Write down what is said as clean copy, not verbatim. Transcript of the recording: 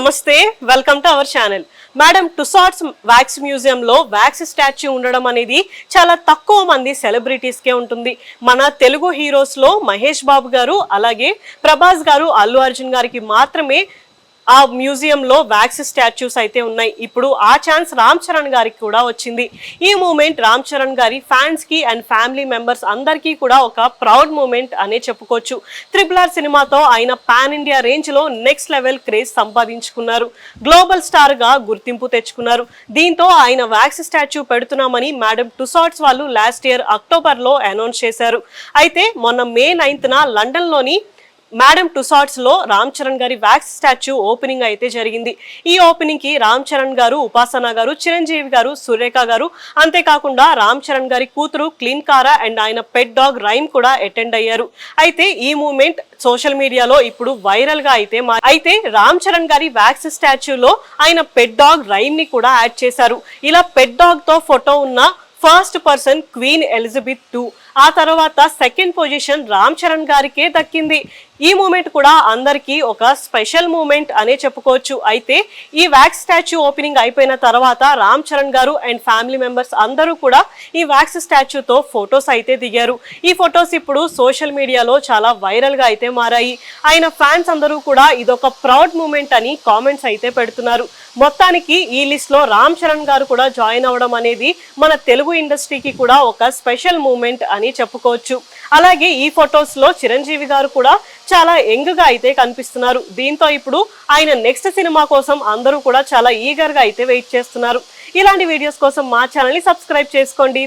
నమస్తే welcome to our channel. Madam Tussauds wax museum లో wax statue ఉండడం అనేది చాలా తక్కువ మంది సెలబ్రిటీస్ కే ఉంటుంది. మన తెలుగు హీరోస్ లో మహేష్ బాబు గారు అలాగే ప్రభాస్ గారు అల్లు అర్జున్ గారికి మాత్రమే ఆ మ్యూజియం లో వ్యాక్స్ స్టాచ్యూస్ అయితే ఉన్నాయి. ఇప్పుడు ఆ ఛాన్స్ రామ్ చరణ్ గారికి కూడా వచ్చింది. ఈ మూమెంట్ రామ్ చరణ్ గారి ఫ్యాన్స్ కి అండ్ ఫ్యామిలీ మెంబర్స్ అందరికీ కూడా ఒక ప్రౌడ్ మూమెంట్ అనే చెప్పుకోవచ్చు. RRR సినిమాతో ఆయన పాన్ ఇండియా రేంజ్ లో నెక్స్ట్ లెవెల్ క్రేజ్ సంపాదించుకున్నారు. గ్లోబల్ స్టార్ గా గుర్తింపు తెచ్చుకున్నారు. దీంతో ఆయన వ్యాక్స్ స్టాచ్యూ పెడుతున్నామని మేడం టుసాట్స్ వాళ్ళు లాస్ట్ ఇయర్ అక్టోబర్ లో అనౌన్స్ చేశారు. అయితే మొన్న మే 9న లండన్ లోని మేడం టుసాట్స్ లో రామ్ చరణ్ గారి వ్యాక్స్ స్టాచ్యూ ఓపెనింగ్ అయితే జరిగింది. ఈ ఓపెనింగ్ కి రామ్ చరణ్ గారు, ఉపాసన గారు, చిరంజీవి గారు, సురేఖ గారు, అంతేకాకుండా రామ్ చరణ్ గారి కూతురు క్లీన్ కారా అండ్ ఆయన పెట్ డాగ్ రైమ్ కూడా అటెండ్ అయ్యారు. అయితే ఈ మూమెంట్ సోషల్ మీడియాలో ఇప్పుడు వైరల్ గా అయితే రామ్ చరణ్ గారి వ్యాక్స్ స్టాచ్యూలో ఆయన పెట్ డాగ్ రైమ్ ని కూడా యాడ్ చేశారు. ఇలా పెట్ డాగ్ తో ఫోటో ఉన్న first person queen Elizabeth II. ఆ తర్వాత సెకండ్ పొజిషన్ రామ్ చరణ్ గారికే దక్కింది. ఈ మూమెంట్ కూడా అందరికీ ఒక స్పెషల్ మూమెంట్ అనే చెప్పుకోవచ్చు. అయితే ఈ వ్యాక్స్ స్టాచ్యూ ఓపెనింగ్ అయిపోయిన తర్వాత రామ్ చరణ్ గారు అండ్ ఫ్యామిలీ మెంబర్స్ అందరూ కూడా ఈ వ్యాక్స్ స్టాచ్యూతో ఫొటోస్ అయితే దిగారు. ఈ ఫొటోస్ ఇప్పుడు సోషల్ మీడియాలో చాలా వైరల్ గా అయితే మారాయి. ఆయన ఫ్యాన్స్ అందరూ కూడా ఇదొక ప్రౌడ్ మూమెంట్ అని కామెంట్స్ అయితే పెడుతున్నారు. మొత్తానికి ఈ లిస్ట్ లో రామ్ చరణ్ గారు కూడా జాయిన్ అవ్వడం అనేది మన తెలుగు ఇండస్ట్రీకి కూడా ఒక స్పెషల్ మూమెంట్ అని చెప్పుకోవచ్చు. అలాగే ఈ ఫొటోస్ లో చిరంజీవి గారు కూడా చాలా యంగ్ గా అయితే కనిపిస్తున్నారు. దీంతో ఇప్పుడు ఆయన నెక్స్ట్ సినిమా కోసం అందరూ కూడా చాలా ఈగర్ గా అయితే వెయిట్ చేస్తున్నారు. ఇలాంటి వీడియోస్ కోసం మా ఛానల్ ని సబ్స్క్రైబ్ చేసుకోండి.